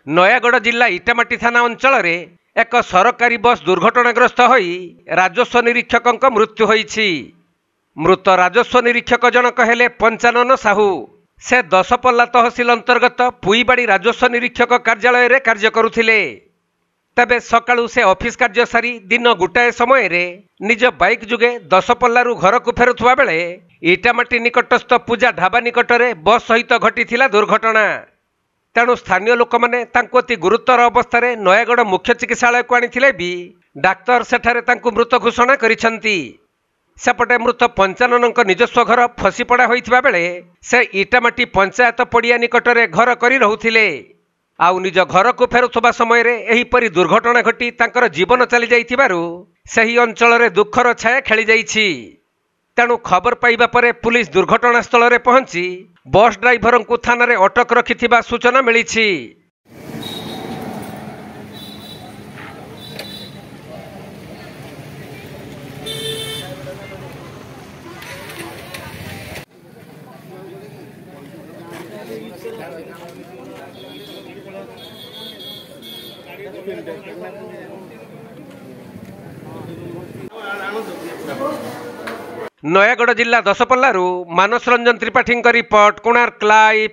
नयागढ़ जिला इटामाटी थाना अंचल एक सरकारी बस दुर्घटनाग्रस्त होई राजस्व निरीक्षक मृत्यु होईछि। मृत राजस्व निरीक्षक जनक हेले पंचानन साहू। से दशपल्ला तहसिल अंतर्गत पुईबाड़ी राजस्व निरीक्षक कार्यालय रे कार्य करुथिले। तबे सकाळु से ऑफिस कार्य सारी दिन गोटाए समय रे निज बाइक जुगे दशपल्लारू घर को फेरुथुवा बेले इटामाटी निकटस्थ पूजा ढाबा निकटरे बस सहित घटिथिला दुर्घटना। तेणु स्थानीय लोक मैंने अति गुरुतर अवस्था नयागढ़ मुख्य चिकित्सालय को आनी भी डाक्तर सेठारे तांकु मृत घोषणा करिसेंती। सेपटे मृत पंचानन निजस्व घर फसीपड़ा होइथिबा बेले से इटामाटी पंचायत पड़िया निकटरे घर करी रहुथिले। आउ निज घर को फेरुथबा समय रे एहीपरि दुर्घटना घटी तांकर जीवन चली जाइथिबारु सही अंचल रे दुखर छाया खेली जाइछि। तेणु खबर पाइबा परे पुलिस दुर्घटनास्थल रे पहुंची बस ड्राइवर को थाना रे अटक रखिथिबा सूचना मिलिछि। नयागढ़ जिला दशपल्लारू मानस रंजन त्रिपाठी रिपोर्ट, कोणार्क लाइव।